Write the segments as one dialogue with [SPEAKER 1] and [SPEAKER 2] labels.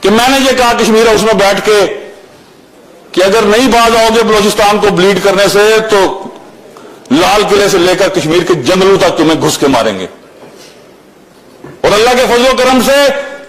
[SPEAKER 1] کہ میں نے یہ کہا کشمیر ہاؤس میں بیٹھ کے کہ اگر نہیں باز آؤ گے بلوچستان کو بلیڈ کرنے سے تو لال قلعے سے لے کر کشمیر کے جنگلوں تک تمہیں گھس کے ماریں گے. اور اللہ کے فضل و کرم سے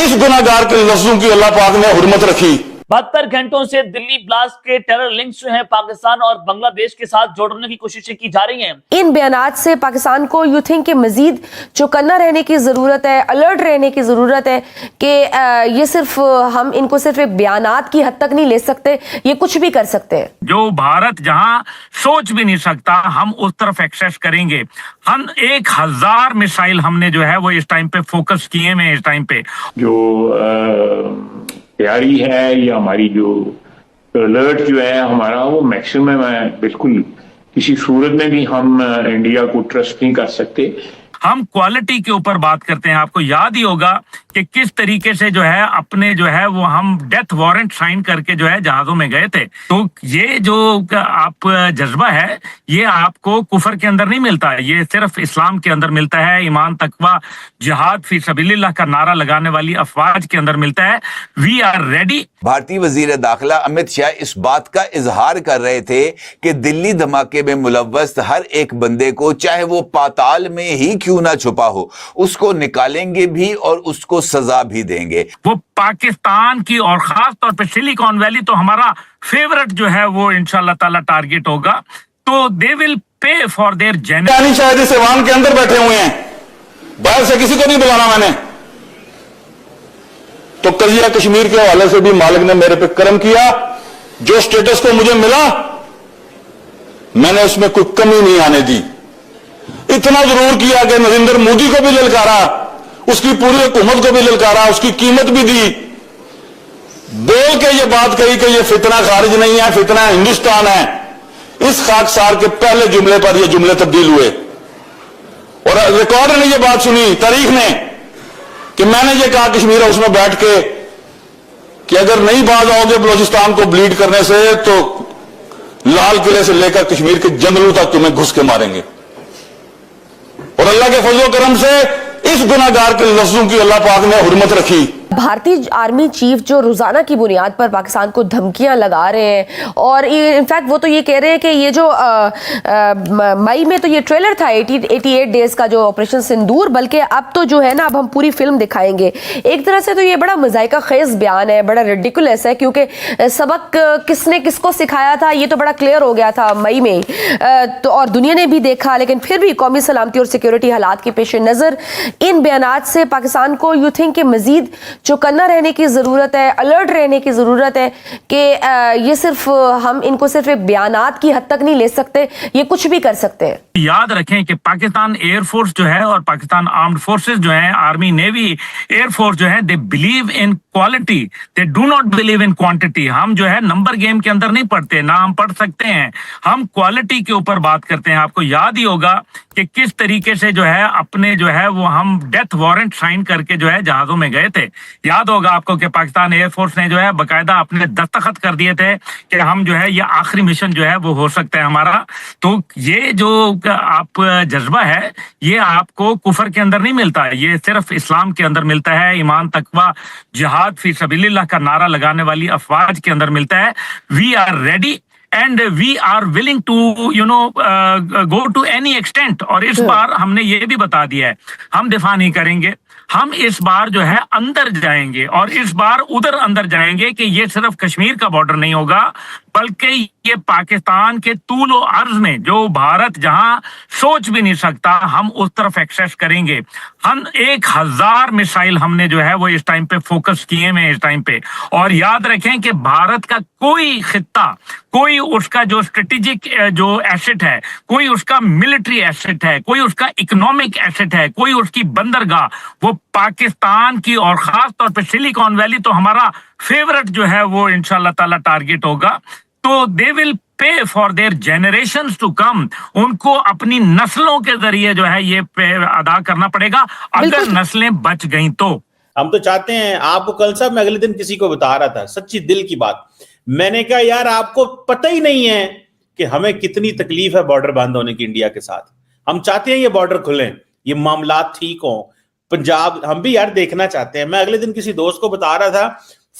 [SPEAKER 1] اس گناہگار کے لفظوں کی اللہ پاک نے حرمت رکھی.
[SPEAKER 2] 72 گھنٹوں سے دلی بلاسٹ کے ٹیرر لنکس جو ہیں پاکستان اور بنگلہ دیش کے ساتھ جوڑنے کی کوششیں کی جا رہی ہیں.
[SPEAKER 3] ان بیانات سے پاکستان کو یو تھنک کہ مزید چوکنا رہنے کی ضرورت ہے, الرٹ رہنے کی ضرورت ہے کہ یہ صرف ہم ان کو صرف ایک بیانات کی حد تک نہیں لے سکتے, یہ کچھ بھی کر سکتے ہیں.
[SPEAKER 4] جو بھارت جہاں سوچ بھی نہیں سکتا ہم اس طرف ایکسیس کریں گے. ہم 1000 میسائل ہم نے جو ہے وہ اس ٹائم پہ فوکس کیے میں اس ٹائم پہ
[SPEAKER 5] جو تیاری ہے یا ہماری جو الرٹ جو ہے ہمارا وہ میکسیمم ہے. بالکل کسی صورت میں بھی ہم انڈیا کو ٹرسٹ نہیں کر سکتے.
[SPEAKER 4] ہم کوالٹی کے اوپر بات کرتے ہیں. آپ کو یاد ہی ہوگا کہ کس طریقے سے جو ہے اپنے جو ہے وہ ہم ڈیتھ وارنٹ سائن کر کے جو ہے جہازوں میں گئے تھے. تو یہ جو آپ جذبہ ہے یہ آپ کو کفر کے اندر نہیں ملتا, یہ صرف اسلام کے اندر ملتا ہے. ایمان تقوی جہاد فی سبیل اللہ کا نعرہ لگانے والی افواج کے اندر ملتا ہے. We are ready.
[SPEAKER 6] بھارتی وزیر داخلہ امت شاہ اس بات کا اظہار کر رہے تھے کہ دلی دھماکے میں ملوث ہر ایک بندے کو چاہے وہ پاتال میں ہی کیوں نہ چھپا ہو اس کو نکالیں گے بھی اور اس کو سزا بھی دیں گے.
[SPEAKER 4] وہ پاکستان کی اور خاص طور پہ سلیکون ویلی تو ہمارا فیورٹ جو ہے وہ انشاءاللہ تعالی ٹارگٹ ہوگا. تو they will pay for their
[SPEAKER 1] یعنی شاید اس ایوان کے اندر بیٹھے ہوئے ہیں, باہر سے کسی کو نہیں بلانا میں نے. تو قضیہ کشمیر کے حوالے سے بھی مالک نے میرے پہ کرم کیا. جو سٹیٹس کو مجھے ملا میں نے اس میں کوئی کمی نہیں آنے دی. اتنا ضرور کیا کہ نریندر مودی کو بھی للکارا, اس کی پوری حکومت کو بھی للکارا, اس کی قیمت بھی دی, بول کے یہ بات کہی کہ یہ فتنہ خارج نہیں ہے, فتنہ ہندوستان ہے. اس خاکسار کے پہلے جملے پر یہ جملے تبدیل ہوئے اور ریکارڈ نے یہ بات سنی, تاریخ نے, کہ میں نے یہ کہا کشمیر ہاؤس میں بیٹھ کے کہ اگر نہیں باز آؤ گے بلوچستان کو بلیڈ کرنے سے تو لال قلعے سے لے کر کشمیر کے جنگلوں تک تمہیں گھس کے ماریں گے. اور اللہ کے فضل و کرم سے اس گناہگار کے لفظوں کی اللہ پاک نے حرمت رکھی.
[SPEAKER 3] بھارتی آرمی چیف جو روزانہ کی بنیاد پر پاکستان کو دھمکیاں لگا رہے ہیں اور انفیکٹ وہ تو یہ کہہ رہے ہیں کہ یہ جو مئی میں تو یہ ٹریلر تھا 88 ڈیز کا جو آپریشن سندور, بلکہ اب تو جو ہے نا اب ہم پوری فلم دکھائیں گے. ایک طرح سے تو یہ بڑا مذائقہ خیز بیان ہے, بڑا ریڈیکولس ہے, کیونکہ سبق کس نے کس کو سکھایا تھا یہ تو بڑا کلیئر ہو گیا تھا مئی میں تو, اور دنیا نے بھی دیکھا. لیکن پھر بھی قومی سلامتی اور سیکیورٹی حالات کے پیش نظر ان بیانات سے پاکستان کو یو تھنک کہ مزید چوکنا رہنے کی ضرورت ہے, الرٹ رہنے کی ضرورت ہے کہ یہ صرف ہم ان کو صرف ایک بیانات کی حد تک نہیں لے سکتے, یہ کچھ بھی کر سکتے ہیں.
[SPEAKER 4] یاد رکھیں کہ پاکستان ایئر فورس جو ہے اور پاکستان آرمڈ فورسز جو ہیں, آرمی نیوی ایئر فورس جو ہے, they believe in quality, they do not believe in quantity. ہم جو ہے نمبر گیم کے اندر نہیں پڑھتے, نہ ہم پڑھ سکتے ہیں, ہم کوالٹی کے اوپر بات کرتے ہیں. آپ کو یاد ہی ہوگا کہ کس طریقے سے جو ہے اپنے جو ہے وہ ہم ڈیتھ وارنٹ سائن کر کے جو ہے جہازوں میں گئے تھے. یاد ہوگا آپ کو کہ پاکستان ایئر فورس نے جو ہے باقاعدہ اپنے دستخط کر دیے تھے کہ ہم جو ہے یہ آخری مشن جو ہے وہ ہو سکتا ہے ہمارا. تو یہ جو آپ جذبہ ہے یہ آپ کو کفر کے اندر نہیں ملتا, یہ صرف اسلام کے اندر ملتا ہے. ایمان تقوی جہاد فی سبیل اللہ کا نعرہ لگانے والی افواج کے اندر ملتا ہے. We are ready and we are willing to go to any extent. اور اس بار ہم نے یہ بھی بتا دیا ہے ہم دفاع نہیں کریں گے, ہم اس بار جو ہے اندر جائیں گے اور اس بار ادھر اندر جائیں گے کہ یہ صرف کشمیر کا بارڈر نہیں ہوگا بلکہ یہ پاکستان کے طول و عرض میں جو بھارت جہاں سوچ بھی نہیں سکتا ہم اس طرف ایکسیس کریں گے. ہم 1000 میسائل ہم نے جو ہے وہ اس ٹائم پہ فوکس کیے میں اس ٹائم پہ. اور یاد رکھیں کہ بھارت کا کوئی خطہ, کوئی اس کا جو اسٹریٹجک جو ایسٹ ہے, کوئی اس کا ملٹری ایسٹ ہے, کوئی اس کا اکنامک ایسٹ ہے, کوئی اس کی بندرگاہ, وہ پاکستان کی اور خاص طور پہ سلیکون ویلی تو ہمارا فیورٹ جو ہے وہ انشاءاللہ تعالی ٹارگٹ ہوگا. تو they will pay for their generations to come. ان کو اپنی نسلوں کے ذریعے جو ہے یہ پے ادا کرنا پڑے گا اگر نسلیں بچ گئیں تو.
[SPEAKER 7] ہم تو چاہتے ہیں, آپ کو کل صاحب میں اگلے دن کسی کو بتا رہا تھا سچی دل کی بات, میں نے کہا یار آپ کو پتہ ہی نہیں ہے کہ ہمیں کتنی تکلیف ہے بارڈر بند ہونے کی انڈیا کے ساتھ. ہم چاہتے ہیں یہ بارڈر کھلیں, یہ معاملات ٹھیک ہوں. پنجاب ہم بھی یار دیکھنا چاہتے ہیں. میں اگلے دن کسی دوست کو بتا رہا تھا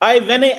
[SPEAKER 7] when I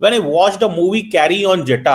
[SPEAKER 7] When I watched a movie Carry on Jetta,